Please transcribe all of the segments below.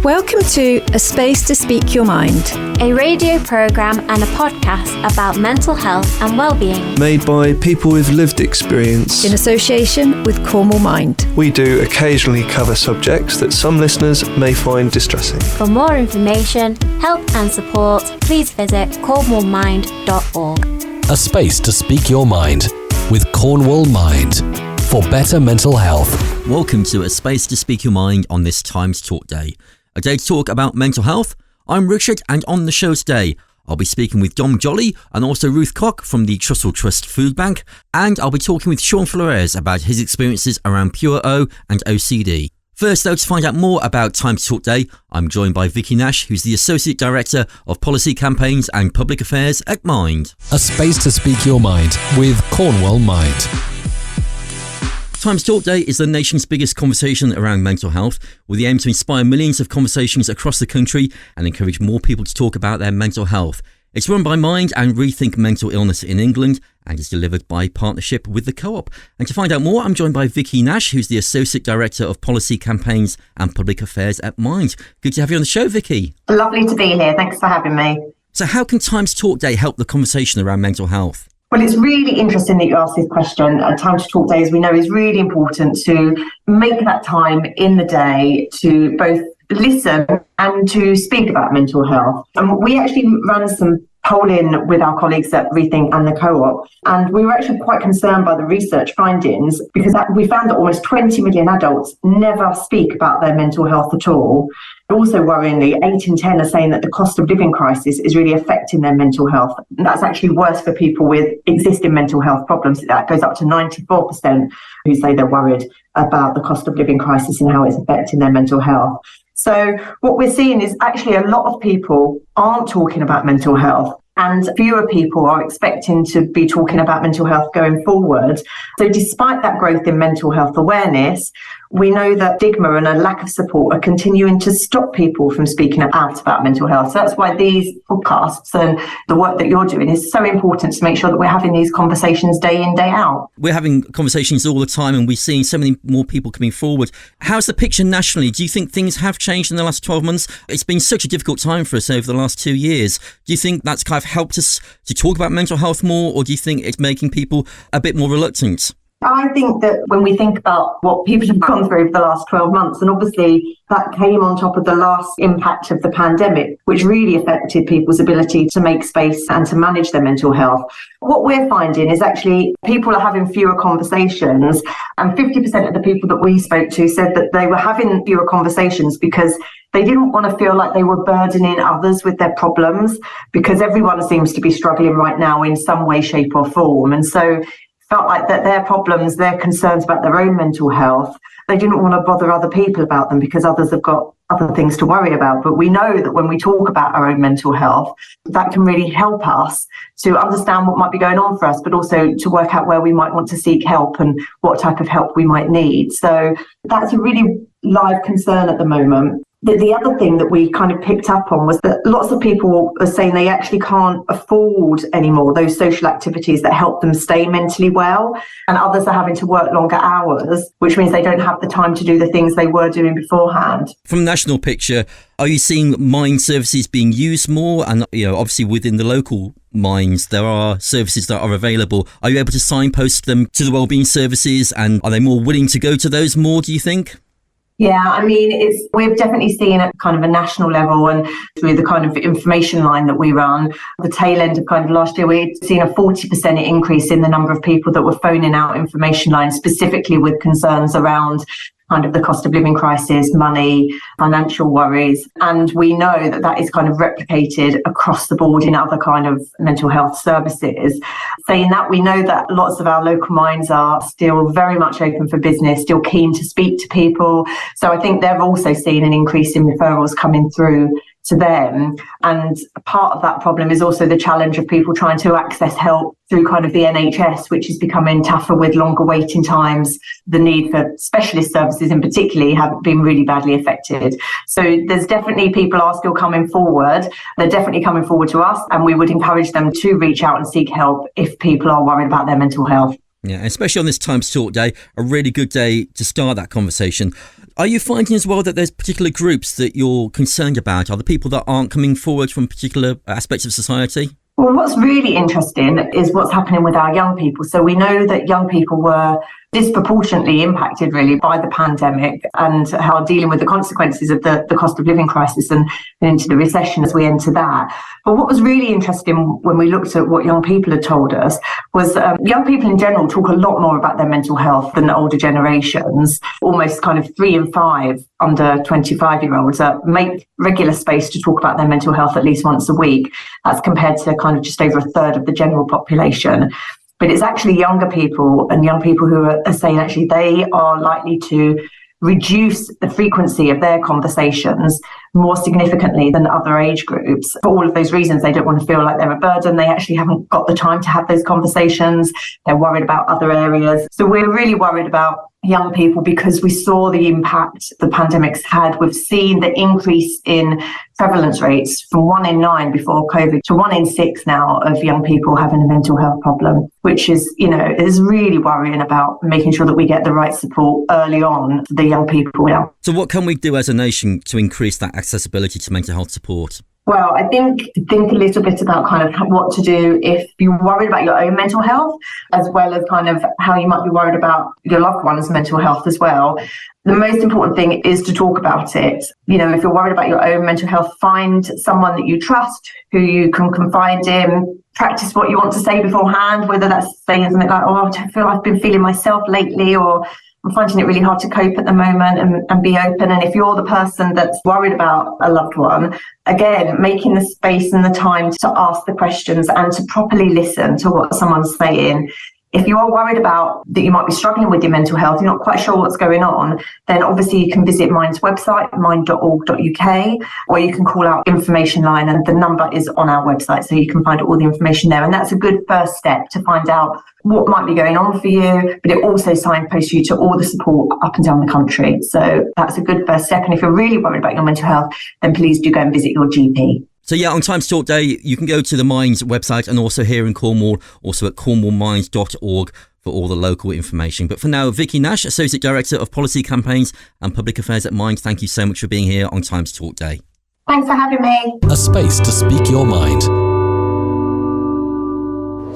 Welcome to A Space to Speak Your Mind, a radio programme and a podcast about mental health and well-being. Made by people with lived experience. in association with Cornwall Mind. We do occasionally cover subjects that some listeners may find distressing. For more information, help and support, please visit cornwallmind.org. A Space to Speak Your Mind with Cornwall Mind for better mental health. Welcome to A Space to Speak Your Mind on this Times Talk Day. A day to talk about mental health. I'm Richard, and on the show today, I'll be speaking with Joly and also Ruth Koch from the Trussell Trust Food Bank, and I'll be talking with Shaun Flores about his experiences around Pure O and OCD. First, though, to find out more about Times Talk Day, I'm joined by Vicky Nash, who's the Associate Director of Policy Campaigns and Public Affairs at Mind. A Space to Speak Your Mind with Cornwall Mind. Times Talk Day is the nation's biggest conversation around mental health, with the aim to inspire millions of conversations across the country and encourage more people to talk about their mental health. It's run by Mind and Rethink Mental Illness in England and is delivered by partnership with the Co-op. And to find out more, I'm joined by Vicky Nash, who's the Associate Director of Policy Campaigns and Public Affairs at Mind. Good to have you on the show, Vicky. Lovely to be here. Thanks for having me. So how can Times Talk Day help the conversation around mental health? Well, it's really interesting that you asked this question. Time to Talk Day, as we know, is really important to make that time in the day to both listen and to speak about mental health. And we actually ran some polling with our colleagues at Rethink and the Co-op, and we were actually quite concerned by the research findings because we found that almost 20 million adults never speak about their mental health at all. Also worryingly, 8 in 10 are saying that the cost of living crisis is really affecting their mental health. And that's actually worse for people with existing mental health problems. That goes up to 94% who say they're worried about the cost of living crisis and how it's affecting their mental health. So what we're seeing is actually a lot of people aren't talking about mental health, and fewer people are expecting to be talking about mental health going forward. So despite that growth in mental health awareness, we know that stigma and a lack of support are continuing to stop people from speaking out about mental health. So that's why these podcasts and the work that you're doing is so important to make sure that we're having these conversations day in, day out. We're having conversations all the time and we're seeing so many more people coming forward. How's the picture nationally? Do you think things have changed in the last 12 months? It's been such a difficult time for us over the last 2 years. Do you think that's kind of helped us to talk about mental health more, or do you think it's making people a bit more reluctant? I think that when we think about what people have gone through for the last 12 months, and obviously that came on top of the last impact of the pandemic, which really affected people's ability to make space and to manage their mental health. What we're finding is actually people are having fewer conversations, and 50% of the people that we spoke to said that they were having fewer conversations because they didn't want to feel like they were burdening others with their problems, because everyone seems to be struggling right now in some way, shape or form. And so felt like that their problems, their concerns about their own mental health, they didn't want to bother other people about them because others have got other things to worry about. But we know that when we talk about our own mental health, that can really help us to understand what might be going on for us, but also to work out where we might want to seek help and what type of help we might need. So that's a really live concern at the moment. The other thing that we kind of picked up on was that lots of people are saying they actually can't afford anymore those social activities that help them stay mentally well, and others are having to work longer hours, which means they don't have the time to do the things they were doing beforehand. From the national picture, are you seeing Mind services being used more? And obviously within the local Minds, there are services that are available. Are you able to signpost them to the wellbeing services, and are they more willing to go to those more, do you think? Yeah, I mean, we've definitely seen at kind of a national level, and through the kind of information line that we run, the tail end of kind of last year, we'd seen a 40% increase in the number of people that were phoning out information lines, specifically with concerns around kind of the cost of living crisis, money, financial worries. And we know that that is kind of replicated across the board in other kind of mental health services. Saying that, we know that lots of our local minds are still very much open for business, still keen to speak to people. So I think they've also seen an increase in referrals coming through to them. And part of that problem is also the challenge of people trying to access help through kind of the NHS, which is becoming tougher with longer waiting times. The need for specialist services in particular have been really badly affected. So there's definitely people are still coming forward. They're definitely coming forward to us, and we would encourage them to reach out and seek help if people are worried about their mental health. Yeah, especially on this Times Talk Day, a really good day to start that conversation. Are you finding as well that there's particular groups that you're concerned about? Are the people that aren't coming forward from particular aspects of society? Well, what's really interesting is what's happening with our young people. So we know that young people were disproportionately impacted really by the pandemic and how dealing with the consequences of the cost of living crisis and into the recession as we enter that. But what was really interesting when we looked at what young people had told us was young people in general talk a lot more about their mental health than the older generations. Almost kind of 3 in 5 under 25-year-olds make regular space to talk about their mental health at least once a week. That's compared to kind of just over a third of the general population. But it's actually younger people and young people who are saying actually they are likely to reduce the frequency of their conversations more significantly than other age groups. For all of those reasons, they don't want to feel like they're a burden. They actually haven't got the time to have those conversations. They're worried about other areas. So we're really worried about young people because we saw the impact the pandemic's had. We've seen the increase in prevalence rates from 1 in 9 before COVID to 1 in 6 now of young people having a mental health problem, which is, is really worrying about making sure that we get the right support early on for the young people now. So what can we do as a nation to increase that accessibility to mental health support? Well, I think a little bit about kind of what to do if you're worried about your own mental health, as well as kind of how you might be worried about your loved one's mental health as well. The most important thing is to talk about it. If you're worried about your own mental health, find someone that you trust, who you can confide in. Practice what you want to say beforehand, whether that's saying something like, I don't feel I've been feeling myself lately, or I'm finding it really hard to cope at the moment, and be open. And if you're the person that's worried about a loved one, again, making the space and the time to ask the questions and to properly listen to what someone's saying. If you are worried about that you might be struggling with your mental health, you're not quite sure what's going on, then obviously you can visit Mind's website, mind.org.uk, or you can call our information line, and the number is on our website, so you can find all the information there. And that's a good first step to find out what might be going on for you, but it also signposts you to all the support up and down the country. So that's a good first step. And if you're really worried about your mental health, then please do go and visit your GP. So yeah, on Times Talk Day, you can go to the Mind's website and also here in Cornwall, also at cornwallmind.org for all the local information. But for now, Vicky Nash, Associate Director of Policy Campaigns and Public Affairs at Mind, thank you so much for being here on Times Talk Day. Thanks for having me. A space to speak your mind.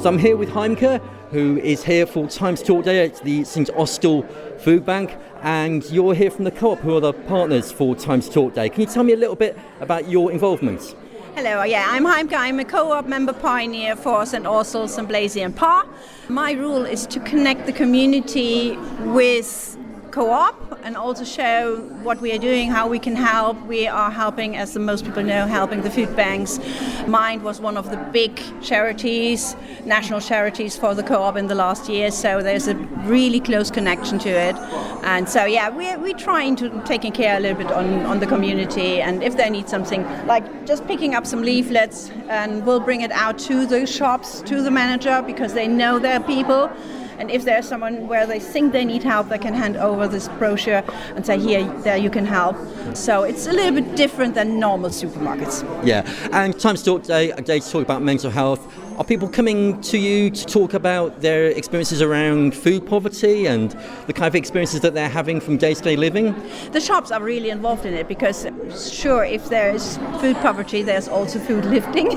So I'm here with Heimke, who is here for Times Talk Day at the St Austell Food Bank, and you're here from the Co-op, who are the partners for Times Talk Day. Can you tell me a little bit about your involvement? Hello, I'm Heimke. I'm a co-op member pioneer for St Austell, St Blaise and Parr. My role is to connect the community with co-op and also show what we are doing, how we can help. We are helping, as most people know, helping the food banks. Mind was one of the big charities, national charities for the co-op in the last year, so there's a really close connection to it. And so, we're trying to taking care a little bit on the community, and if they need something, like just picking up some leaflets, and we'll bring it out to the shops, to the manager, because they know their people. And if there's someone where they think they need help, they can hand over this brochure and say, there, you can help. So it's a little bit different than normal supermarkets. Yeah, and Times Talk Day, a day to talk about mental health. Are people coming to you to talk about their experiences around food poverty and the kind of experiences that they're having from day-to-day living? The shops are really involved in it because, sure, if there is food poverty, there's also food lifting.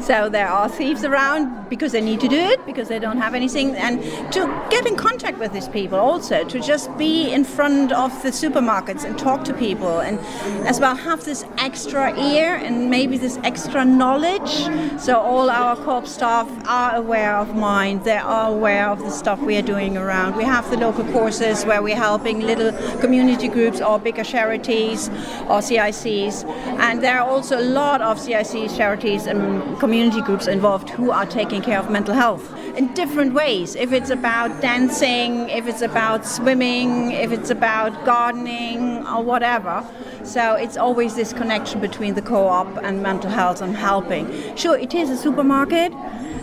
So there are thieves around because they need to do it, because they don't have anything. And to get in contact with these people also, to just be in front of the supermarkets and talk to people, and as well have this extra ear and maybe this extra knowledge. So all our co-op staff are aware of Mind, they are aware of the stuff we are doing around. We have the local courses where we're helping little community groups or bigger charities or CICs, and there are also a lot of CICs, charities and community groups involved who are taking care of mental health in different ways. If it's about dancing, if it's about swimming, if it's about gardening or whatever. So it's always this connection between the co-op and mental health and helping. Sure, it is a supermarket.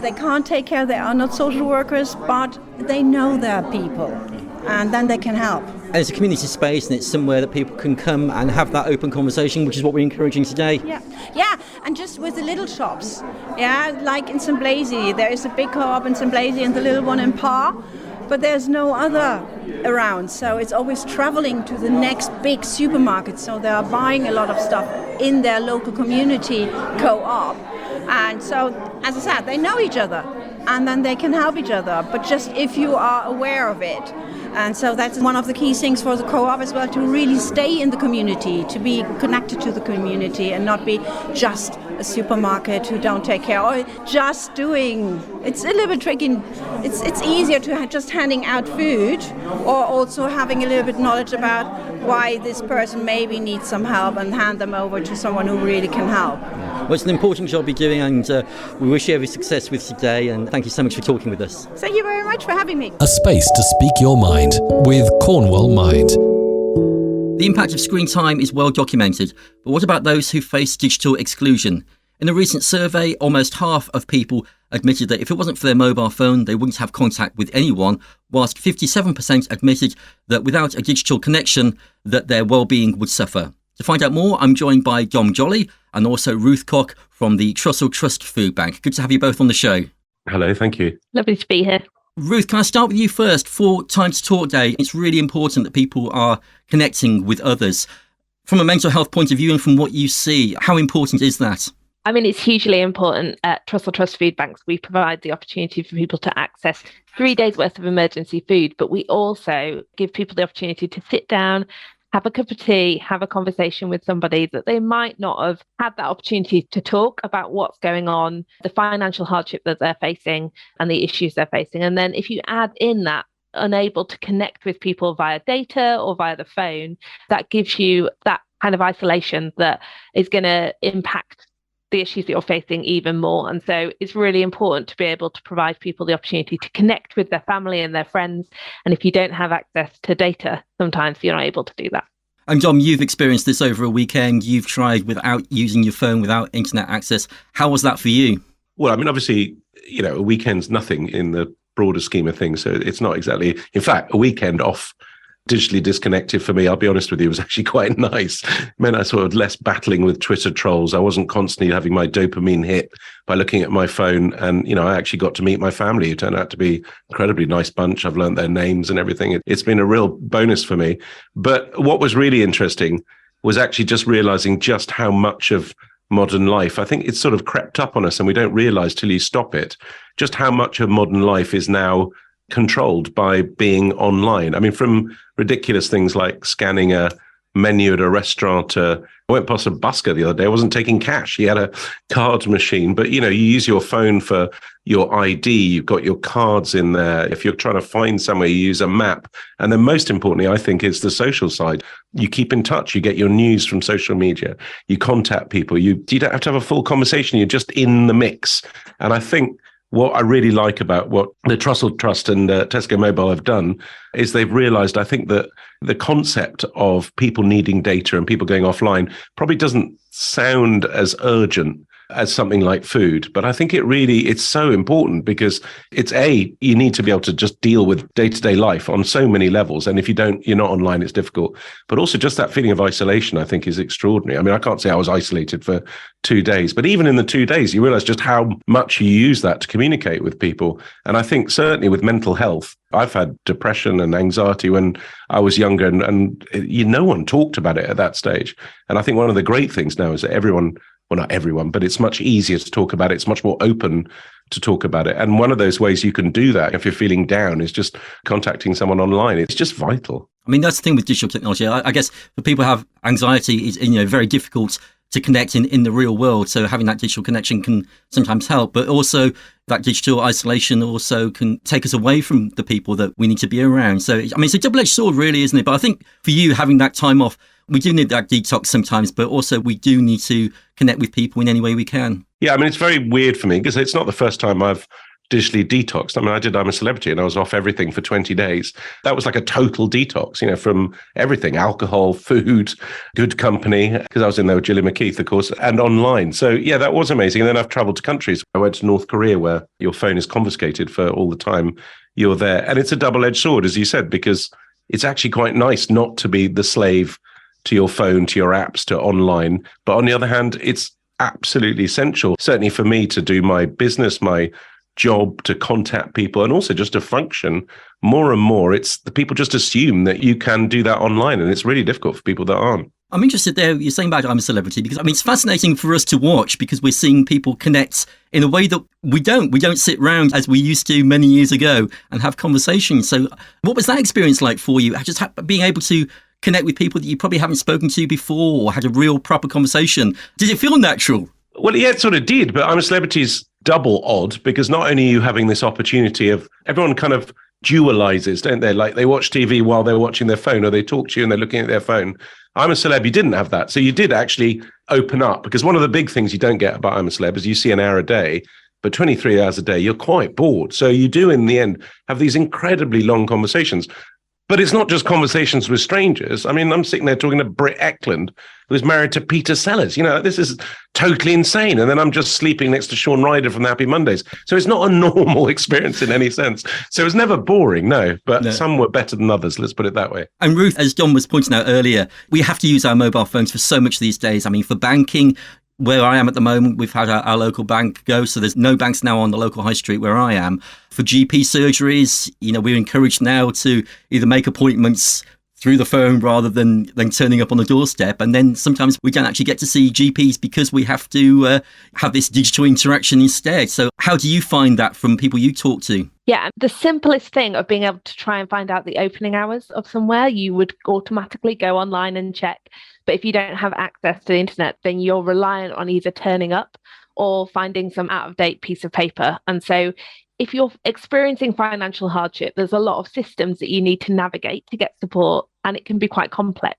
They can't take care, they are not social workers, but they know their people and then they can help. And it's a community space and it's somewhere that people can come and have that open conversation, which is what we're encouraging today. Yeah, and just with the little shops. Yeah, like in St Blaise, there is a big co-op in St Blaise and the little one in Parr. but there's no other around. So it's always traveling to the next big supermarket. So they are buying a lot of stuff in their local community co-op. And so, as I said, they know each other and then they can help each other. But just if you are aware of it. And so that's one of the key things for the co-op as well, to really stay in the community, to be connected to the community and not be just a supermarket who don't take care, or just doing, it's a little bit tricky. It's easier to just handing out food, or also having a little bit knowledge about why this person maybe needs some help and hand them over to someone who really can help. Well, it's an important job you're doing, and we wish you every success with today, and thank you so much for talking with us. Thank you very much for having me. A space to speak your mind with Cornwall Mind. The impact of screen time is well documented, but what about those who face digital exclusion? In a recent survey, almost half of people admitted that if it wasn't for their mobile phone, they wouldn't have contact with anyone, whilst 57% admitted that without a digital connection, that their well-being would suffer. To find out more, I'm joined by Joly and also Ruth Koch from the Trussell Trust Food Bank. Good to have you both on the show. Hello, thank you. Lovely to be here. Ruth, can I start with you first? For Time to Talk Day, it's really important that people are connecting with others. From a mental health point of view and from what you see, how important is that? I mean, it's hugely important. At Trussell Trust Food Banks, we provide the opportunity for people to access 3 days worth of emergency food, but we also give people the opportunity to sit down, have a cup of tea, have a conversation with somebody that they might not have had that opportunity to talk about what's going on, the financial hardship that they're facing and the issues they're facing. And then if you add in that unable to connect with people via data or via the phone, that gives you that kind of isolation that is going to impact the issues that you're facing even more. And so it's really important to be able to provide people the opportunity to connect with their family and their friends. And if you don't have access to data, sometimes you're not able to do that. And Dom, you've experienced this over a weekend. You've tried without using your phone, without internet access. How was that for you? Well, I mean, obviously, a weekend's nothing in the broader scheme of things. So it's not exactly, in fact, a weekend off digitally disconnected for me, I'll be honest with you, was actually quite nice. It meant I sort of less battling with Twitter trolls. I wasn't constantly having my dopamine hit by looking at my phone. And, I actually got to meet my family, who turned out to be an incredibly nice bunch. I've learned their names and everything. It's been a real bonus for me. But what was really interesting was actually just realizing just how much of modern life, I think it's sort of crept up on us and we don't realize till you stop it, just how much of modern life is now controlled by being online. I mean, from ridiculous things like scanning a menu at a restaurant. I went past a busker the other day. I wasn't taking cash. He had a card machine, but you use your phone for your ID. You've got your cards in there. If you're trying to find somewhere, you use a map. And then most importantly, I think, is the social side. You keep in touch. You get your news from social media. You contact people. You don't have to have a full conversation. You're just in the mix. And I think what I really like about what the Trussell Trust and Tesco Mobile have done is they've realized, I think, that the concept of people needing data and people going offline probably doesn't sound as urgent as something like food. But I think it's so important because you need to be able to just deal with day-to-day life on so many levels. And if you're not online, it's difficult. But also just that feeling of isolation, I think, is extraordinary. I mean, I can't say I was isolated for 2 days, but even in the 2 days, you realize just how much you use that to communicate with people. And I think certainly with mental health, I've had depression and anxiety when I was younger and no one talked about it at that stage. And I think one of the great things now is that everyone, well, not everyone, but it's much easier to talk about it. It's much more open to talk about it. And one of those ways you can do that if you're feeling down is just contacting someone online. It's just vital. I mean, that's the thing with digital technology. I guess for people who have anxiety, it's very difficult to connect in the real world. So having that digital connection can sometimes help, but also that digital isolation also can take us away from the people that we need to be around. So, I mean, it's a double-edged sword really, isn't it? But I think for you, having that time off, we do need that detox sometimes, but also we do need to connect with people in any way we can. Yeah, I mean, it's very weird for me because it's not the first time I've digitally detoxed. I mean, I'm a celebrity and I was off everything for 20 days. That was like a total detox, from everything, alcohol, food, good company, because I was in there with Joly McKeith, of course, and online. So yeah, that was amazing. And then I've traveled to countries. I went to North Korea where your phone is confiscated for all the time you're there. And it's a double-edged sword, as you said, because it's actually quite nice not to be the slave to your phone, to your apps, to online. But on the other hand, it's absolutely essential, certainly for me, to do my business, my job to contact people and also just to function more and more. It's the people just assume that you can do that online, and it's really difficult for people that aren't. I'm interested there, you're saying about I'm a celebrity, because it's fascinating for us to watch because we're seeing people connect in a way that we don't sit round as we used to many years ago and have conversations. So what was that experience like for you? Just being able to connect with people that you probably haven't spoken to before or had a real proper conversation. Did it feel natural? Well, yeah, it sort of did, but I'm a celebrity's double odd because not only are you having this opportunity of everyone kind of dualizes, don't they? Like they watch TV while they're watching their phone, or they talk to you and they're looking at their phone. I'm a Celeb, you didn't have that. So you did actually open up, because one of the big things you don't get about I'm a Celeb is you see an hour a day, but 23 hours a day, you're quite bored. So you do in the end have these incredibly long conversations. But it's not just conversations with strangers. I mean, I'm sitting there talking to Britt Eklund, who's married to Peter Sellers. This is totally insane. And then I'm just sleeping next to Sean Ryder from the Happy Mondays. So it's not a normal experience in any sense. So it was never boring, no. But some were better than others, let's put it that way. And Ruth, as John was pointing out earlier, we have to use our mobile phones for so much these days. I mean, for banking, where I am at the moment, we've had our local bank go, so there's no banks now on the local high street where I am. For GP surgeries, we're encouraged now to either make appointments through the phone rather than turning up on the doorstep. And then sometimes we don't actually get to see GPs because we have to have this digital interaction instead. So how do you find that from people you talk to? Yeah, the simplest thing of being able to try and find out the opening hours of somewhere, you would automatically go online and check. But if you don't have access to the internet, then you're reliant on either turning up or finding some out-of-date piece of paper. And so if you're experiencing financial hardship, there's a lot of systems that you need to navigate to get support, and it can be quite complex.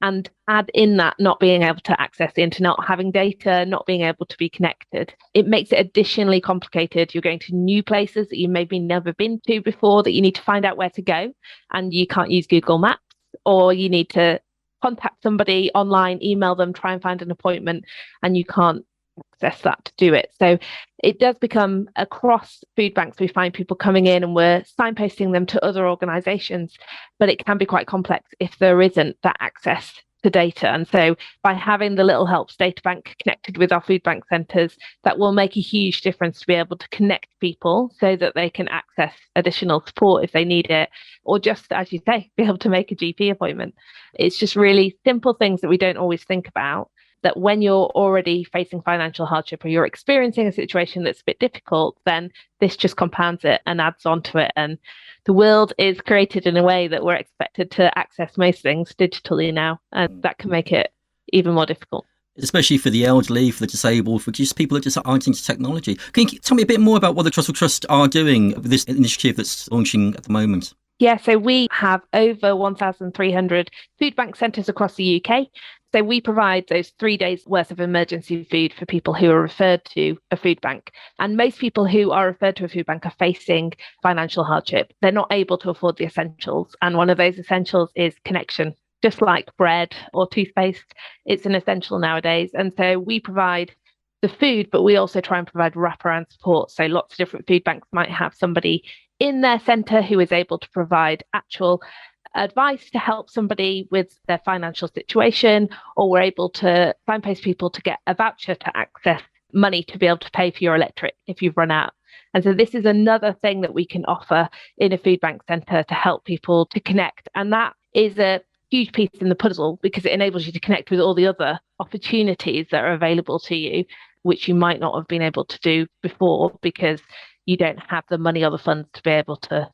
And add in that not being able to access the internet, not having data, not being able to be connected. It makes it additionally complicated. You're going to new places that you maybe never been to before, that you need to find out where to go, and you can't use Google Maps, or you need to contact somebody online, email them, try and find an appointment, and you can't access that to do it. So it does become across food banks, we find people coming in and we're signposting them to other organisations, but it can be quite complex if there isn't that access to data. And so by having the Little Helps data bank connected with our food bank centres, that will make a huge difference to be able to connect people so that they can access additional support if they need it, or just, as you say, be able to make a GP appointment. It's just really simple things that we don't always think about, that when you're already facing financial hardship or you're experiencing a situation that's a bit difficult, then this just compounds it and adds on to it. And the world is created in a way that we're expected to access most things digitally now, and that can make it even more difficult. Especially for the elderly, for the disabled, for just people that just aren't into technology. Can you tell me a bit more about what the Trussell Trust are doing with this initiative that's launching at the moment? Yeah, so we have over 1,300 food bank centres across the UK. So we provide those 3 days worth of emergency food for people who are referred to a food bank. And most people who are referred to a food bank are facing financial hardship. They're not able to afford the essentials. And one of those essentials is connection. Just like bread or toothpaste, it's an essential nowadays. And so we provide the food, but we also try and provide wraparound support. So lots of different food banks might have somebody in their centre who is able to provide actual advice to help somebody with their financial situation, or we're able to signpost people to get a voucher to access money to be able to pay for your electric if you've run out. And so this is another thing that we can offer in a food bank centre to help people to connect. And that is a huge piece in the puzzle, because it enables you to connect with all the other opportunities that are available to you, which you might not have been able to do before because you don't have the money or the funds to be able to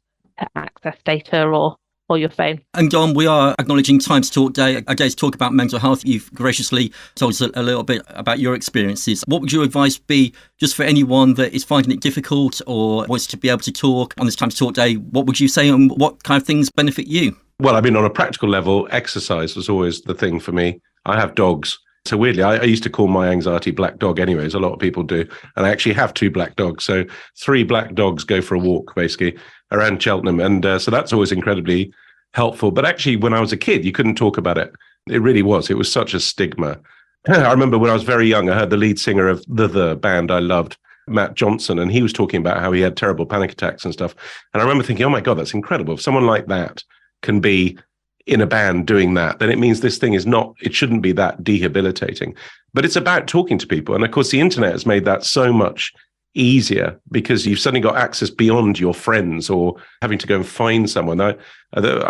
access data or your phone. And Dom, we are acknowledging Time to Talk Day, a day to talk about mental health. You've graciously told us a little bit about your experiences. What would your advice be just for anyone that is finding it difficult or wants to be able to talk on this Time to Talk Day? What would you say, and what kind of things benefit you? Well, I mean, on a practical level, exercise was always the thing for me. I have dogs. So weirdly, I used to call my anxiety black dog anyways. A lot of people do. And I actually have 2 black dogs. So 3 black dogs go for a walk, basically, around Cheltenham. And so that's always incredibly helpful. But actually, when I was a kid, you couldn't talk about it. It really was. It was such a stigma. I remember when I was very young, I heard the lead singer of the band I loved, Matt Johnson, and he was talking about how he had terrible panic attacks and stuff. And I remember thinking, oh my God, that's incredible. If someone like that can be in a band doing that, then it means this thing is not, it shouldn't be that debilitating. But it's about talking to people. And of course, the internet has made that so much easier because you've suddenly got access beyond your friends or having to go and find someone. I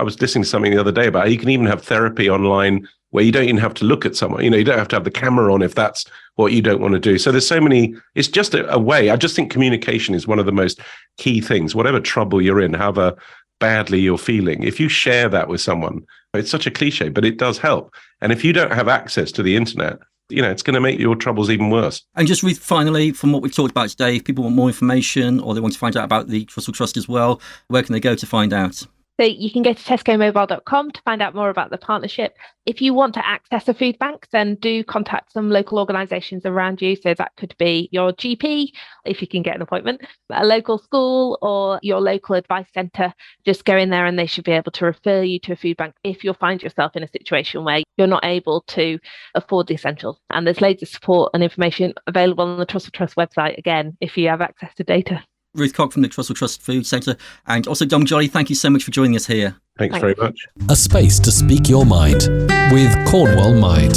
was listening to something the other day about how you can even have therapy online where you don't even have to look at someone. You don't have to have the camera on if that's what you don't want to do. So there's so many, it's just a way. I just think communication is one of the most key things. Whatever trouble you're in, however badly you're feeling, if you share that with someone, it's such a cliche, but it does help. And if you don't have access to the internet, it's going to make your troubles even worse. And just finally, from what we've talked about today, if people want more information or they want to find out about the Trussell Trust as well, where can they go to find out? So you can go to tescomobile.com to find out more about the partnership. If you want to access a food bank, then do contact some local organisations around you. So that could be your GP, if you can get an appointment, a local school or your local advice centre. Just go in there and they should be able to refer you to a food bank if you'll find yourself in a situation where you're not able to afford the essentials. And there's loads of support and information available on the Trussell Trust website, again, if you have access to data. Ruth Koch from the Trussell Trust Food Centre, and also Dom Joly, thank you so much for joining us here. Thanks very much. A space to speak your mind with Cornwall Mind.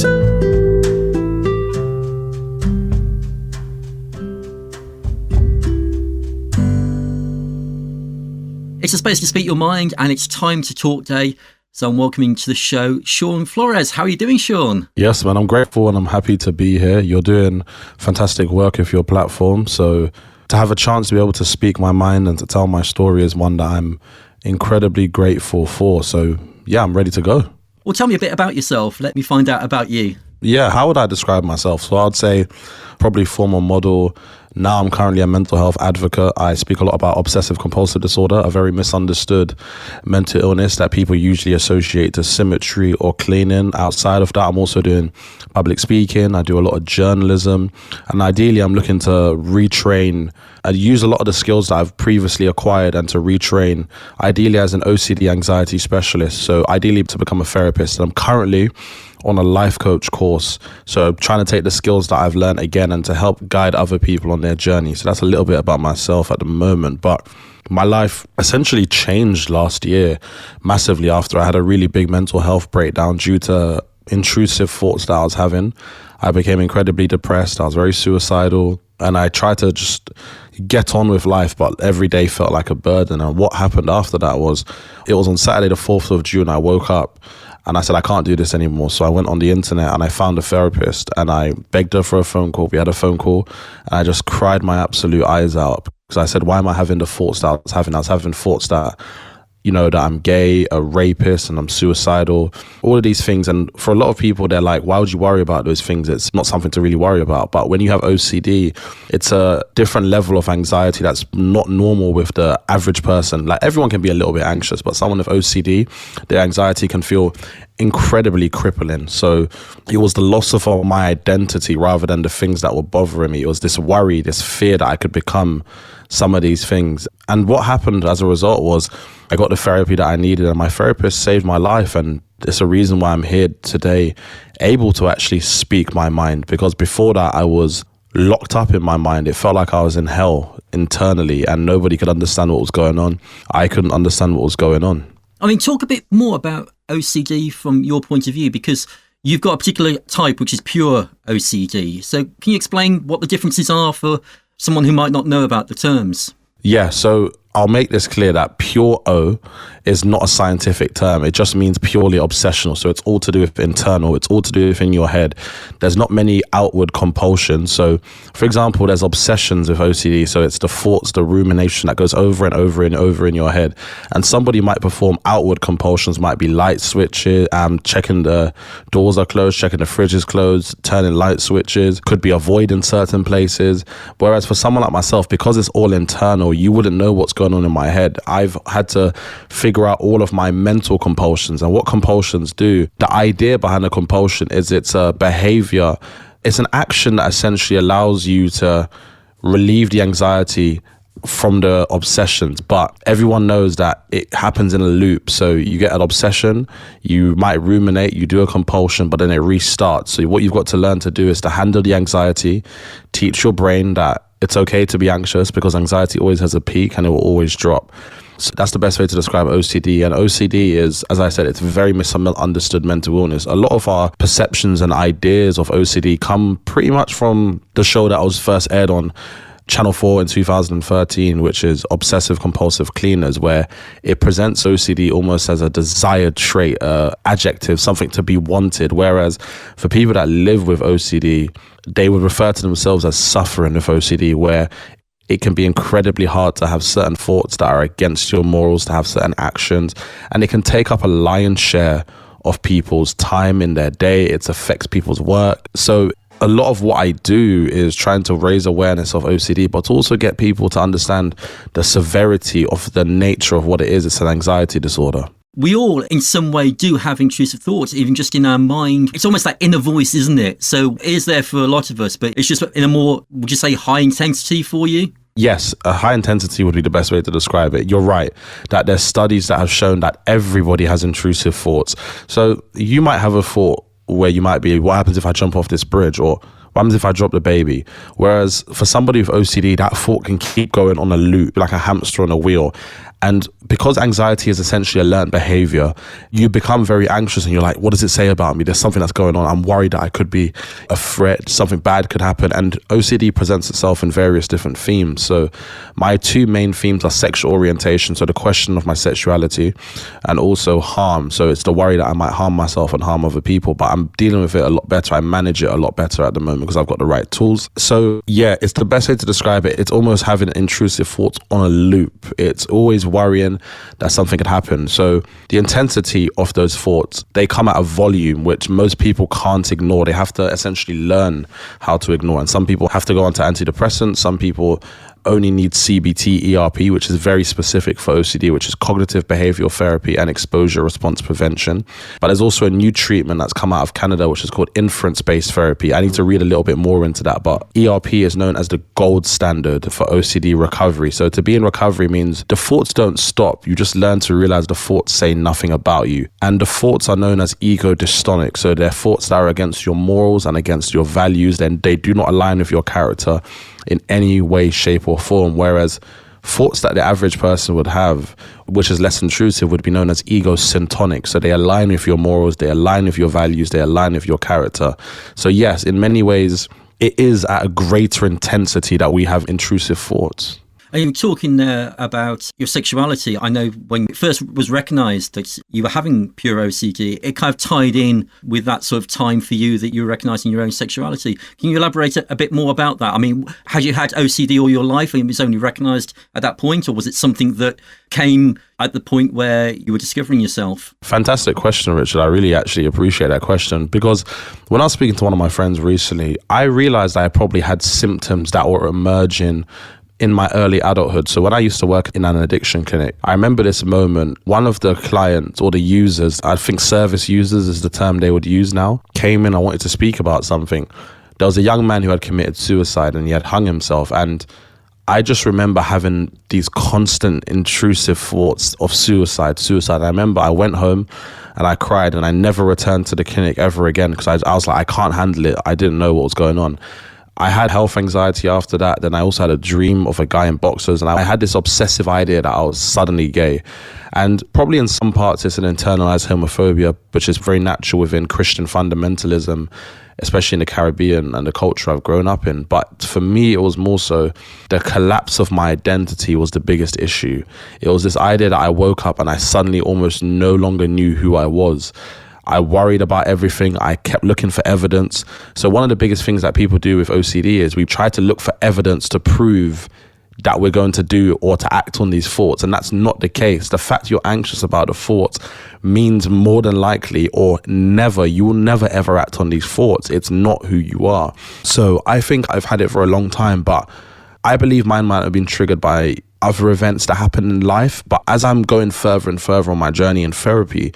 It's a space to speak your mind, and it's time to talk day. So I'm welcoming to the show Shaun Flores. How are you doing, Shaun? Yes, man, I'm grateful and I'm happy to be here. You're doing fantastic work with your platform, so to have a chance to be able to speak my mind and to tell my story is one that I'm incredibly grateful for. So yeah, I'm ready to go. Well, tell me a bit about yourself. Let me find out about you. Yeah, how would I describe myself? So I'd say probably former model. Now I'm currently a mental health advocate. I speak a lot about obsessive compulsive disorder, a very misunderstood mental illness that people usually associate to symmetry or cleaning. Outside of that, I'm also doing public speaking. I do a lot of journalism. And ideally, I'm looking to retrain and use a lot of the skills that I've previously acquired and to retrain, ideally as an OCD anxiety specialist. So ideally to become a therapist. And I'm currently on a life coach course, so trying to take the skills that I've learned again and to help guide other people on their journey. So that's a little bit about myself at the moment, but my life essentially changed last year massively after I had a really big mental health breakdown due to intrusive thoughts that I was having. I became incredibly depressed. I was very suicidal, and I tried to just get on with life, but every day felt like a burden. And what happened after that was, it was on Saturday the 4th of June, I woke up and I said, I can't do this anymore. So I went on the internet and I found a therapist and I begged her for a phone call. We had a phone call and I just cried my absolute eyes out because I said, why am I having the thoughts that I was having? I was having thoughts that, that I'm gay, a rapist, and I'm suicidal, all of these things. And for a lot of people, they're like, why would you worry about those things? It's not something to really worry about. But when you have OCD, it's a different level of anxiety that's not normal with the average person. Like, everyone can be a little bit anxious, but someone with OCD, their anxiety can feel incredibly crippling. So it was the loss of my identity rather than the things that were bothering me. It was this worry, this fear that I could become some of these things. And what happened as a result was I got the therapy that I needed, and my therapist saved my life. And it's a reason why I'm here today, able to actually speak my mind, because before that I was locked up in my mind. It felt like I was in hell internally and nobody could understand what was going on. I couldn't understand what was going on. I mean, talk a bit more about OCD from your point of view, because you've got a particular type which is pure OCD. So can you explain what the differences are for someone who might not know about the terms? Yeah, so I'll make this clear that pure O is not a scientific term. It just means purely obsessional. So it's all to do with internal. It's all to do with in your head. There's not many outward compulsions. So, for example, there's obsessions with OCD. So it's the thoughts, the rumination that goes over and over and over in your head. And somebody might perform outward compulsions, might be light switches, checking the doors are closed, checking the fridge is closed, turning light switches, could be avoiding certain places. Whereas for someone like myself, because it's all internal, you wouldn't know what's going on in my head. I've had to figure out all of my mental compulsions and what compulsions do. The idea behind a compulsion is it's a behavior. It's an action that essentially allows you to relieve the anxiety from the obsessions, but everyone knows that it happens in a loop. So you get an obsession, you might ruminate, you do a compulsion, but then it restarts. So what you've got to learn to do is to handle the anxiety, teach your brain that it's okay to be anxious, because anxiety always has a peak and it will always drop. So that's the best way to describe OCD. And OCD is, as I said, it's a very misunderstood mental illness. A lot of our perceptions and ideas of OCD come pretty much from the show that was first aired on Channel 4 in 2013, which is Obsessive Compulsive Cleaners, where it presents OCD almost as a desired trait, adjective, something to be wanted. Whereas for people that live with OCD, they would refer to themselves as suffering with OCD, where it can be incredibly hard to have certain thoughts that are against your morals, to have certain actions, and it can take up a lion's share of people's time in their day. It affects people's work. So a lot of what I do is trying to raise awareness of OCD, but to also get people to understand the severity of the nature of what it is. It's an anxiety disorder. We all, in some way, do have intrusive thoughts, even just in our mind. It's almost like inner voice, isn't it? So it is there for a lot of us, but it's just in a more, would you say, high intensity for you? Yes, a high intensity would be the best way to describe it. You're right that there's studies that have shown that everybody has intrusive thoughts. So you might have a thought where you might be, what happens if I jump off this bridge? Or what happens if I drop the baby? Whereas for somebody with OCD, that thought can keep going on a loop, like a hamster on a wheel. And because anxiety is essentially a learned behavior, you become very anxious and you're like, what does it say about me? There's something that's going on. I'm worried that I could be a threat. Something bad could happen. And OCD presents itself in various different themes. So my two main themes are sexual orientation, so the question of my sexuality, and also harm. So it's the worry that I might harm myself and harm other people, but I'm dealing with it a lot better. I manage it a lot better at the moment because I've got the right tools. So yeah, it's the best way to describe it. It's almost having intrusive thoughts on a loop. It's always worrying that something could happen. So the intensity of those thoughts, they come at a volume which most people can't ignore. They have to essentially learn how to ignore. And some people have to go on to antidepressants. Some people only need CBT ERP, which is very specific for OCD, which is cognitive behavioral therapy and exposure response prevention. But there's also a new treatment that's come out of Canada, which is called inference-based therapy. I need to read a little bit more into that, but ERP is known as the gold standard for OCD recovery. So to be in recovery means the thoughts don't stop. You just learn to realize the thoughts say nothing about you. And the thoughts are known as ego dystonic. So they're thoughts that are against your morals and against your values. Then they do not align with your character in any way, shape or form. Whereas thoughts that the average person would have, which is less intrusive, would be known as ego syntonic. So they align with your morals, they align with your values, they align with your character. So yes, in many ways, it is at a greater intensity that we have intrusive thoughts. And you're talking there about your sexuality. I know when it first was recognised that you were having pure OCD, it kind of tied in with that sort of time for you that you were recognising your own sexuality. Can you elaborate a bit more about that? I mean, had you had OCD all your life and it was only recognised at that point, or was it something that came at the point where you were discovering yourself? Fantastic question, Richard. I really actually appreciate that question, because when I was speaking to one of my friends recently, I realised I probably had symptoms that were emerging in my early adulthood. So when I used to work in an addiction clinic, I remember this moment. One of the clients or the users, I think service users is the term they would use now, came in. I wanted to speak about something. There was a young man who had committed suicide and he had hung himself. And I just remember having these constant intrusive thoughts of suicide. I remember I went home and I cried and I never returned to the clinic ever again because I was like, I can't handle it. I didn't know what was going on. I had health anxiety after that. Then I also had a dream of a guy in boxers, and I had this obsessive idea that I was suddenly gay. And probably in some parts it's an internalized homophobia, which is very natural within Christian fundamentalism, especially in the Caribbean and the culture I've grown up in. But for me, it was more so the collapse of my identity was the biggest issue. It was this idea that I woke up and I suddenly almost no longer knew who I was. I worried about everything. I kept looking for evidence. So one of the biggest things that people do with OCD is we try to look for evidence to prove that we're going to do or to act on these thoughts. And that's not the case. The fact you're anxious about the thoughts means more than likely or never, you will never ever act on these thoughts. It's not who you are. So I think I've had it for a long time, but I believe mine might have been triggered by other events that happen in life. But as I'm going further and further on my journey in therapy,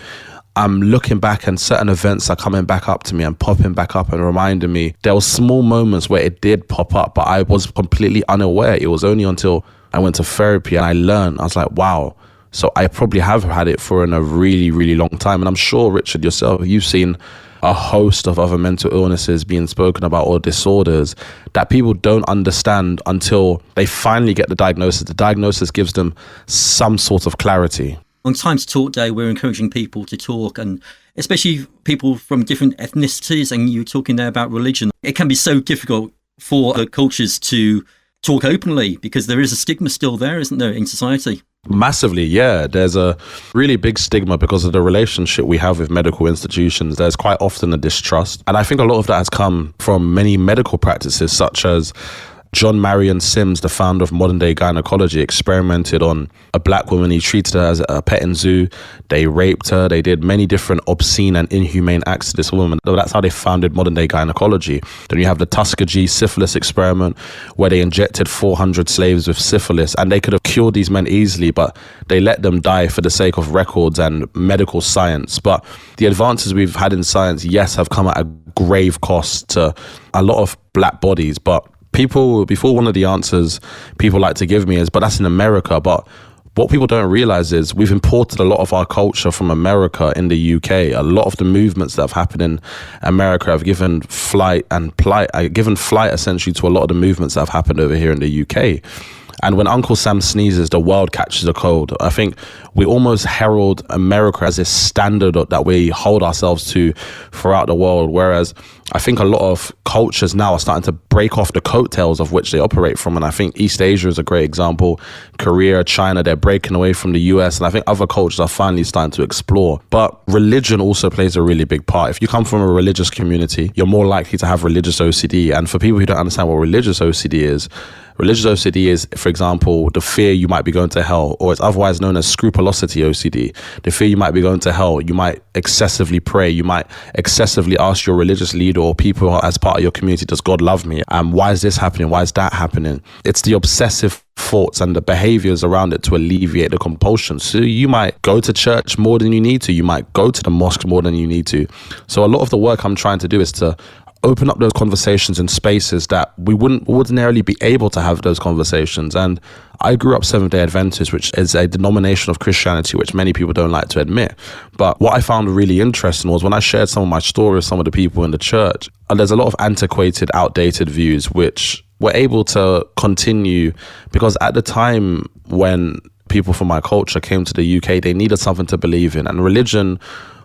I'm looking back and certain events are coming back up to me and popping back up and reminding me there were small moments where it did pop up, but I was completely unaware. It was only until I went to therapy and I learned, I was like, wow. So I probably have had it for a really, really long time. And I'm sure, Richard, yourself, you've seen a host of other mental illnesses being spoken about or disorders that people don't understand until they finally get the diagnosis. The diagnosis gives them some sort of clarity. On Time to Talk Day, we're encouraging people to talk, and especially people from different ethnicities, and you're talking there about religion. It can be so difficult for the cultures to talk openly, because there is a stigma still there, isn't there, in society? Massively, yeah. There's a really big stigma because of the relationship we have with medical institutions. There's quite often a distrust. And I think a lot of that has come from many medical practices, such as John Marion Sims, the founder of modern day gynecology, experimented on a black woman. He treated her as a pet in zoo. They raped her. They did many different obscene and inhumane acts to this woman. That's how they founded modern day gynecology. Then you have the Tuskegee syphilis experiment, where they injected 400 slaves with syphilis, and they could have cured these men easily, but they let them die for the sake of records and medical science. But the advances we've had in science, yes, have come at a grave cost to a lot of black bodies. But people, before, one of the answers people like to give me is, but that's in America. But what people don't realize is we've imported a lot of our culture from America in the UK. A lot of the movements that have happened in America have given flight essentially to a lot of the movements that have happened over here in the UK. And when Uncle Sam sneezes, the world catches a cold. I think we almost herald America as this standard that we hold ourselves to throughout the world. Whereas I think a lot of cultures now are starting to break off the coattails of which they operate from. And I think East Asia is a great example. Korea, China, they're breaking away from the US. And I think other cultures are finally starting to explore. But religion also plays a really big part. If you come from a religious community, you're more likely to have religious OCD. And for people who don't understand what religious OCD is, religious OCD is, for example, the fear you might be going to hell, or it's otherwise known as scrupulosity OCD. The fear you might be going to hell. You might excessively pray. You might excessively ask your religious leader or people as part of your community, does God love me? And why is this happening? Why is that happening? It's the obsessive thoughts and the behaviors around it to alleviate the compulsion. So you might go to church more than you need to. You might go to the mosque more than you need to. So a lot of the work I'm trying to do is to open up those conversations in spaces that we wouldn't ordinarily be able to have those conversations. And I grew up Seventh-day Adventist, which is a denomination of Christianity, which many people don't like to admit. But what I found really interesting was when I shared some of my stories with some of the people in the church, there's a lot of antiquated, outdated views, which were able to continue because at the time when people from my culture came to the UK, they needed something to believe in. And religion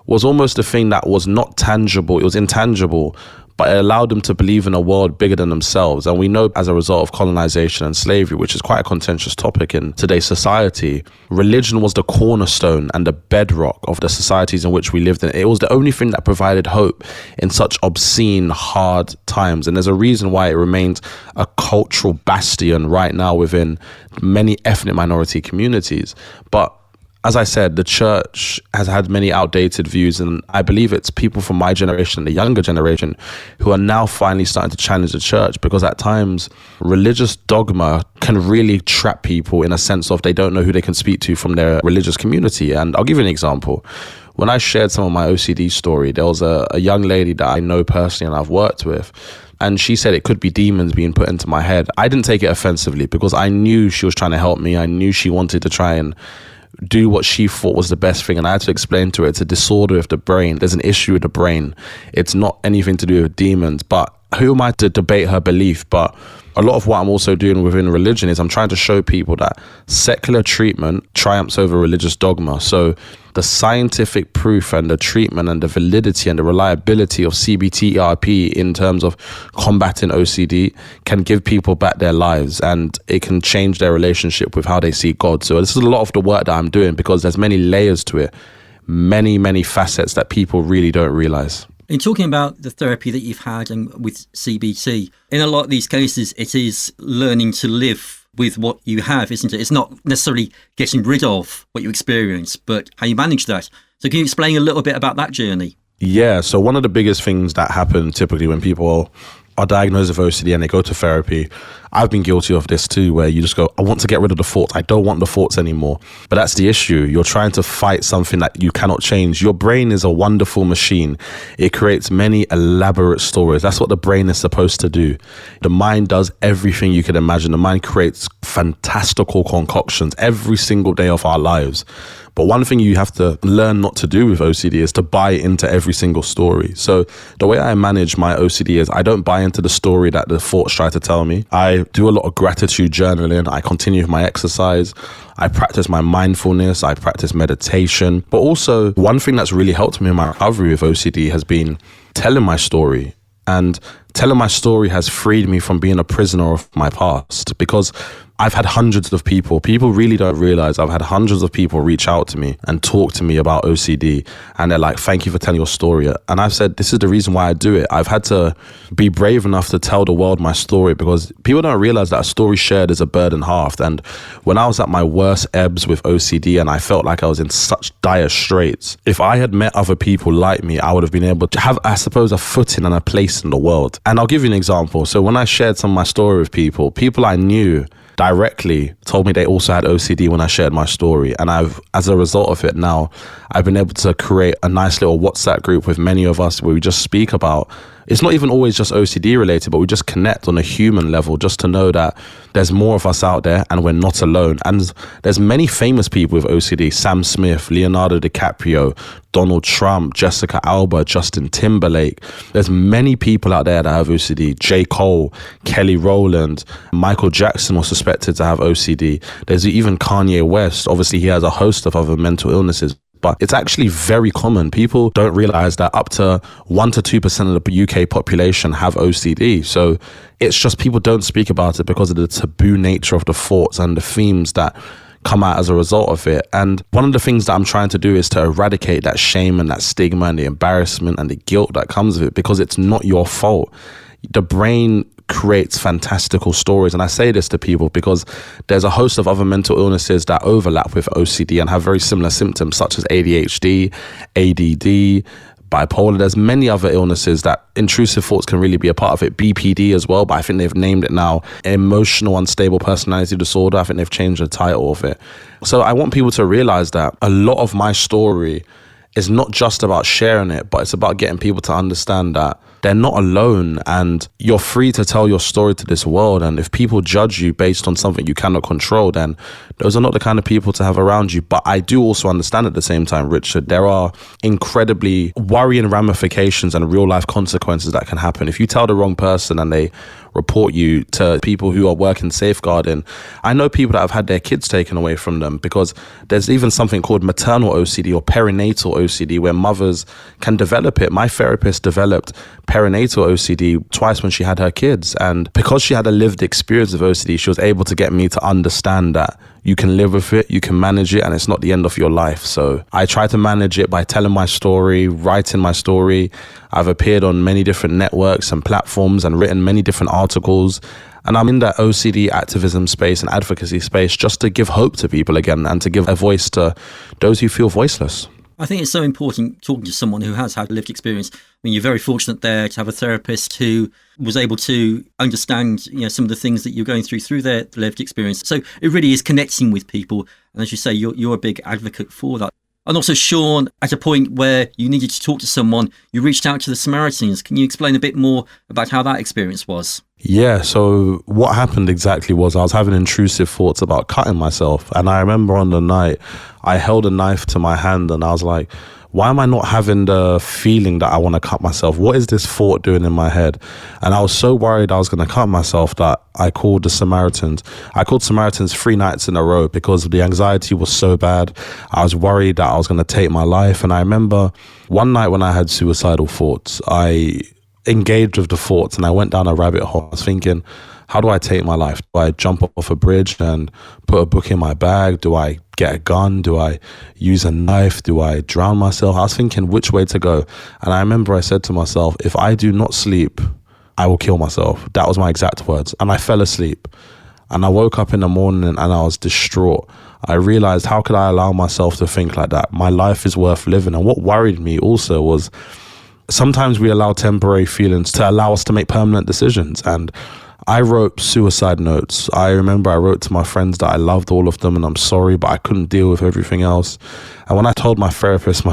was almost a thing that was not tangible. It was intangible, but it allowed them to believe in a world bigger than themselves. And we know as a result of colonization and slavery, which is quite a contentious topic in today's society, religion was the cornerstone and the bedrock of the societies in which we lived in. It was the only thing that provided hope in such obscene, hard times. And there's a reason why it remains a cultural bastion right now within many ethnic minority communities. But as I said, the church has had many outdated views, and I believe it's people from my generation and the younger generation who are now finally starting to challenge the church, because at times religious dogma can really trap people in a sense of they don't know who they can speak to from their religious community. And I'll give you an example. When I shared some of my OCD story, there was a young lady that I know personally and I've worked with, and she said it could be demons being put into my head. I didn't take it offensively because I knew she was trying to help me. I knew she wanted to try and do what she thought was the best thing. And I had to explain to her it's a disorder of the brain. There's an issue with the brain. It's not anything to do with demons. But who am I to debate her belief? But a lot of what I'm also doing within religion is I'm trying to show people that secular treatment triumphs over religious dogma. So the scientific proof and the treatment and the validity and the reliability of CBT-ERP in terms of combating OCD can give people back their lives, and it can change their relationship with how they see God. So this is a lot of the work that I'm doing because there's many layers to it, many facets that people really don't realize. In talking about the therapy that you've had and with CBT, in a lot of these cases, it is learning to live with what you have, isn't it? It's not necessarily getting rid of what you experience, but how you manage that. So can you explain a little bit about that journey? Yeah, so one of the biggest things that happen typically when people are diagnosed with OCD and they go to therapy, I've been guilty of this too, where you just go, I want to get rid of the thoughts. I don't want the thoughts anymore. But that's the issue. You're trying to fight something that you cannot change. Your brain is a wonderful machine. It creates many elaborate stories. That's what the brain is supposed to do. The mind does everything you can imagine. The mind creates fantastical concoctions every single day of our lives. But one thing you have to learn not to do with OCD is to buy into every single story. So the way I manage my OCD is I don't buy into the story that the thoughts try to tell me. I do a lot of gratitude journaling. I continue with my exercise. I practice my mindfulness. I practice meditation. But also one thing that's really helped me in my recovery with OCD has been telling my story. And telling my story has freed me from being a prisoner of my past, because I've had hundreds of people really don't realize I've had hundreds of people reach out to me and talk to me about OCD, and they're like, thank you for telling your story. And I've said, this is the reason why I do it. I've had to be brave enough to tell the world my story, because people don't realize that a story shared is a burden halved. And when I was at my worst ebbs with OCD and I felt like I was in such dire straits, if I had met other people like me, I would have been able to have, I suppose, a footing and a place in the world. And I'll give you an example. So when I shared some of my story with people I knew directly told me they also had OCD when I shared my story. And as a result of it now, I've been able to create a nice little WhatsApp group with many of us where we just speak about, it's not even always just OCD related, but we just connect on a human level, just to know that there's more of us out there and we're not alone. And there's many famous people with OCD: Sam Smith, Leonardo DiCaprio, Donald Trump, Jessica Alba, Justin Timberlake. There's many people out there that have OCD. J. Cole, Kelly Rowland, Michael Jackson was suspected to have OCD. There's even Kanye West. Obviously, he has a host of other mental illnesses. But it's actually very common. People don't realize that up to 1 to 2% of the UK population have OCD. So it's just people don't speak about it because of the taboo nature of the thoughts and the themes that come out as a result of it. And one of the things that I'm trying to do is to eradicate that shame and that stigma and the embarrassment and the guilt that comes with it, because it's not your fault. The brain creates fantastical stories. And I say this to people because there's a host of other mental illnesses that overlap with OCD and have very similar symptoms, such as ADHD, ADD, bipolar. There's many other illnesses that intrusive thoughts can really be a part of it. BPD as well, but I think they've named it now emotional unstable personality disorder. I think they've changed the title of it. So I want people to realize that a lot of my story is not just about sharing it, but it's about getting people to understand that they're not alone and you're free to tell your story to this world. And if people judge you based on something you cannot control, then those are not the kind of people to have around you. But I do also understand at the same time, Richard, there are incredibly worrying ramifications and real life consequences that can happen. If you tell the wrong person and they report you to people who are working safeguarding. I know people that have had their kids taken away from them because there's even something called maternal OCD or perinatal OCD where mothers can develop it. My therapist developed perinatal OCD twice when she had her kids, and because she had a lived experience of OCD, she was able to get me to understand that you can live with it, you can manage it, and it's not the end of your life. So I try to manage it by telling my story, writing my story. I've appeared on many different networks and platforms and written many different articles. And I'm in that OCD activism space and advocacy space just to give hope to people again and to give a voice to those who feel voiceless. I think it's so important talking to someone who has had lived experience. I mean, you're very fortunate there to have a therapist who was able to understand, some of the things that you're going through their lived experience. So it really is connecting with people. And as you say, you're a big advocate for that. And also, Shaun, at a point where you needed to talk to someone, you reached out to the Samaritans. Can you explain a bit more about how that experience was? Yeah, so what happened exactly was I was having intrusive thoughts about cutting myself. And I remember on the night, I held a knife to my hand and I was like, why am I not having the feeling that I want to cut myself? What is this thought doing in my head? And I was so worried I was going to cut myself that I called the Samaritans. I called Samaritans 3 nights in a row because the anxiety was so bad. I was worried that I was going to take my life. And I remember one night when I had suicidal thoughts, I engaged with the thoughts and I went down a rabbit hole. I was thinking, how do I take my life? Do I jump off a bridge and put a book in my bag? Do I get a gun? Do I use a knife? Do I drown myself? I was thinking which way to go. And I remember I said to myself, if I do not sleep, I will kill myself. That was my exact words. And I fell asleep. And I woke up in the morning and I was distraught. I realized, how could I allow myself to think like that? My life is worth living. And what worried me also was sometimes we allow temporary feelings to allow us to make permanent decisions. And I wrote suicide notes. I remember I wrote to my friends that I loved all of them and I'm sorry, but I couldn't deal with everything else. And when I told my therapist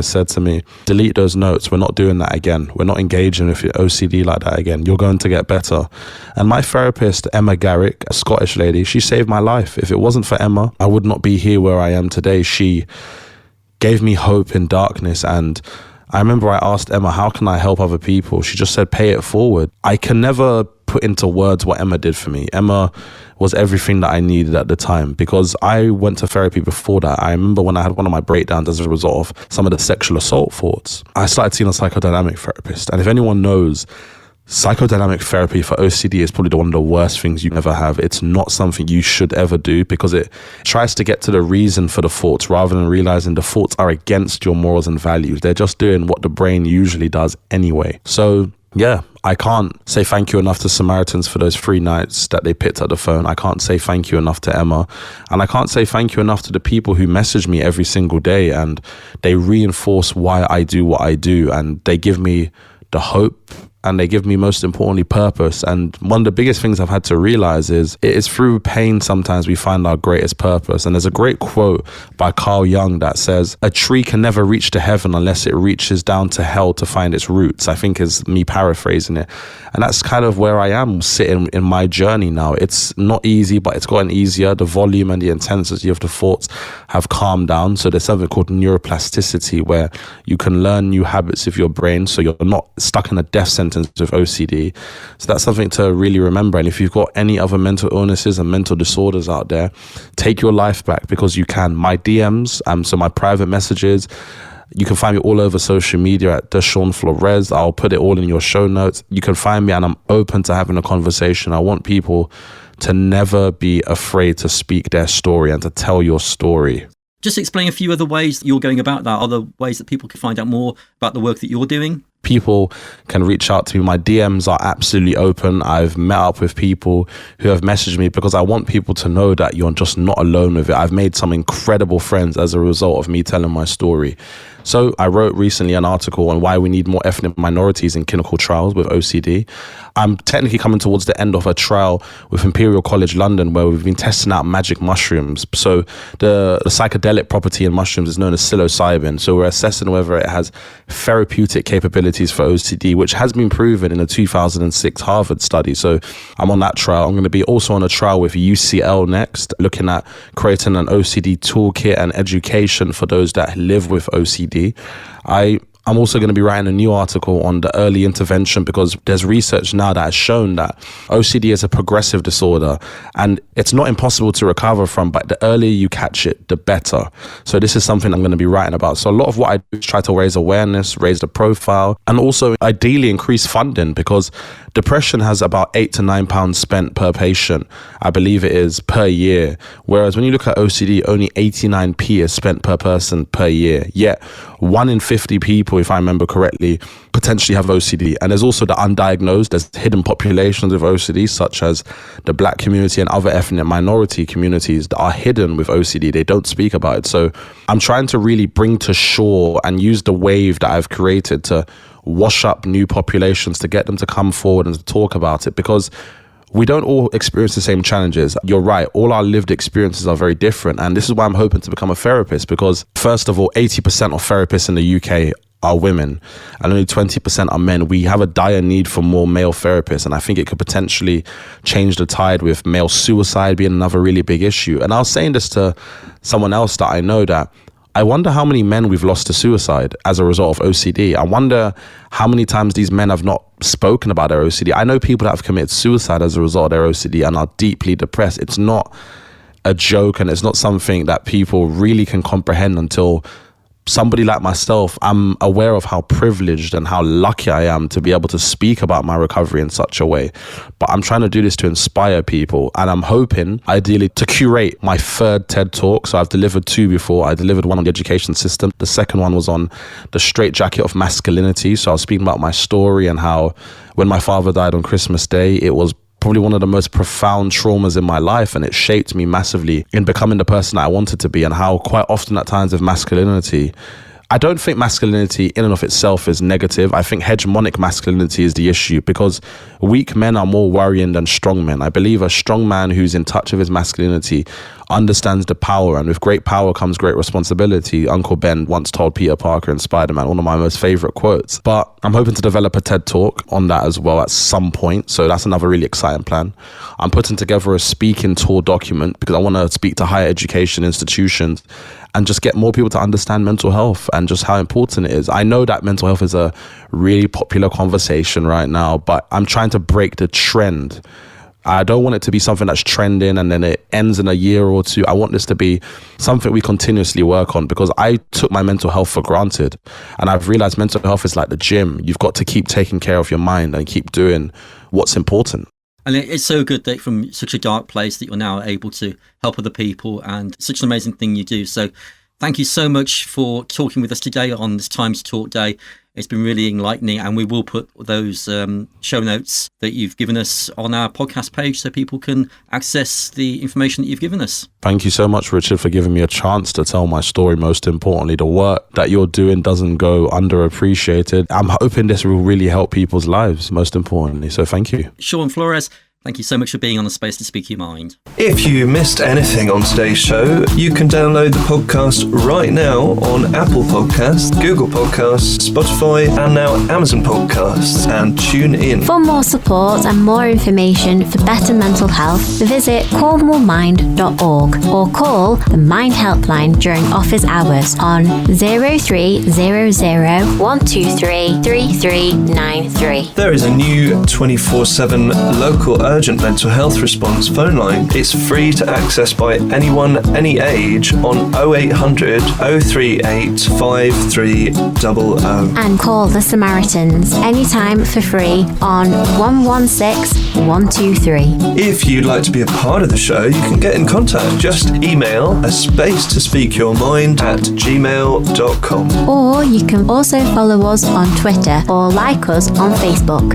said to me, delete those notes. We're not doing that again. We're not engaging with your OCD like that again. You're going to get better. And my therapist, Emma Garrick, a Scottish lady, she saved my life. If it wasn't for Emma, I would not be here where I am today. She gave me hope in darkness. And I remember I asked Emma, how can I help other people? She just said, pay it forward. I can never put into words what Emma did for me. Emma was everything that I needed at the time because I went to therapy before that. I remember when I had one of my breakdowns as a result of some of the sexual assault thoughts, I started seeing a psychodynamic therapist. And if anyone knows Psychodynamic therapy for OCD is probably one of the worst things you can ever have. It's not something you should ever do because it tries to get to the reason for the thoughts rather than realizing the thoughts are against your morals and values. They're just doing what the brain usually does anyway. So yeah, I can't say thank you enough to Samaritans for those 3 nights that they picked up the phone. I can't say thank you enough to Emma. And I can't say thank you enough to the people who message me every single day and they reinforce why I do what I do. And they give me the hope and they give me, most importantly, purpose. And one of the biggest things I've had to realize is it is through pain sometimes we find our greatest purpose. And there's a great quote by Carl Jung that says, "A tree can never reach to heaven unless it reaches down to hell to find its roots," I think is me paraphrasing it. And that's kind of where I am sitting in my journey now. It's not easy, but it's gotten easier. The volume and the intensity of the thoughts have calmed down. So there's something called neuroplasticity where you can learn new habits of your brain so you're not stuck in a death sentence with OCD. So that's something to really remember. And if you've got any other mental illnesses and mental disorders out there, take your life back because you can. My DMs, so my private messages, you can find me all over social media at the Shaun Flores. I'll put it all in your show notes. You can find me and I'm open to having a conversation. I want people to never be afraid to speak their story and to tell your story. Just explain a few other ways you're going about that, other ways that people can find out more about the work that you're doing. People can reach out to me. My DMs are absolutely open. I've met up with people who have messaged me because I want people to know that you're just not alone with it. I've made some incredible friends as a result of me telling my story. So I wrote recently an article on why we need more ethnic minorities in clinical trials with OCD. I'm technically coming towards the end of a trial with Imperial College London where we've been testing out magic mushrooms. So the psychedelic property in mushrooms is known as psilocybin. So we're assessing whether it has therapeutic capabilities for OCD, which has been proven in a 2006 Harvard study. So I'm on that trial. I'm going to be also on a trial with UCL next, looking at creating an OCD toolkit and education for those that live with OCD. I'm also going to be writing a new article on the early intervention because there's research now that has shown that OCD is a progressive disorder and it's not impossible to recover from, but the earlier you catch it, the better. So this is something I'm going to be writing about. So a lot of what I do is try to raise awareness, raise the profile, and also ideally increase funding because depression has about £8 to £9 spent per patient, I believe it is, per year. Whereas when you look at OCD, only 89p is spent per person per year. Yet 1 in 50 people, if I remember correctly, potentially have OCD. And there's also the undiagnosed. There's hidden populations of OCD, such as the Black community and other ethnic minority communities that are hidden with OCD. They don't speak about it. So I'm trying to really bring to shore and use the wave that I've created to wash up new populations, to get them to come forward and to talk about it, because we don't all experience the same challenges. You're right, all our lived experiences are very different. And this is why I'm hoping to become a therapist, because first of all, 80% of therapists in the UK are women and only 20% are men. We have a dire need for more male therapists, and I think it could potentially change the tide with male suicide being another really big issue. And I was saying this to someone else that I know, that I wonder how many men we've lost to suicide as a result of OCD. I wonder how many times these men have not spoken about their OCD. I know people that have committed suicide as a result of their OCD and are deeply depressed. It's not a joke, and it's not something that people really can comprehend until somebody like myself. I'm aware of how privileged and how lucky I am to be able to speak about my recovery in such a way. But I'm trying to do this to inspire people, and I'm hoping ideally to curate my 3rd TED Talk. So I've delivered 2 before. I delivered one on the education system. The second one was on the straitjacket of masculinity. So I was speaking about my story and how when my father died on Christmas Day, it was probably one of the most profound traumas in my life, and it shaped me massively in becoming the person I wanted to be, and how quite often at times with masculinity, I don't think masculinity in and of itself is negative. I think hegemonic masculinity is the issue, because weak men are more worrying than strong men. I believe a strong man who's in touch with his masculinity understands the power, and with great power comes great responsibility. Uncle Ben once told Peter Parker in Spider-Man, one of my most favorite quotes. But I'm hoping to develop a TED Talk on that as well at some point. So that's another really exciting plan. I'm putting together a speaking tour document because I want to speak to higher education institutions and just get more people to understand mental health and just how important it is. I know that mental health is a really popular conversation right now, but I'm trying to break the trend I don't want it to be something that's trending and then it ends in a year or two. I want this to be something we continuously work on, because I took my mental health for granted. And I've realized mental health is like the gym. You've got to keep taking care of your mind and keep doing what's important. And it's so good that from such a dark place that you're now able to help other people, and such an amazing thing you do. So thank you so much for talking with us today on this Times Talk Day. It's been really enlightening, and we will put those show notes that you've given us on our podcast page so people can access the information that you've given us. Thank you so much, Richard, for giving me a chance to tell my story. Most importantly, the work that you're doing doesn't go underappreciated. I'm hoping this will really help people's lives, most importantly. So thank you. Shaun Flores, thank you so much for being on the Space to Speak Your Mind. If you missed anything on today's show, you can download the podcast right now on Apple Podcasts, Google Podcasts, Spotify, and now Amazon Podcasts, and tune in. For more support and more information for better mental health, visit cornwallmind.org or call the Mind Helpline during office hours on 0300 123 3393. There is a new 24/7 local urgent mental health response phone line. It's free to access by anyone, any age on 0800 038 5300. And call the Samaritans anytime for free on 116 123. If you'd like to be a part of the show, you can get in contact. Just email aspacetospeakyourmind@gmail.com. Or you can also follow us on Twitter or like us on Facebook.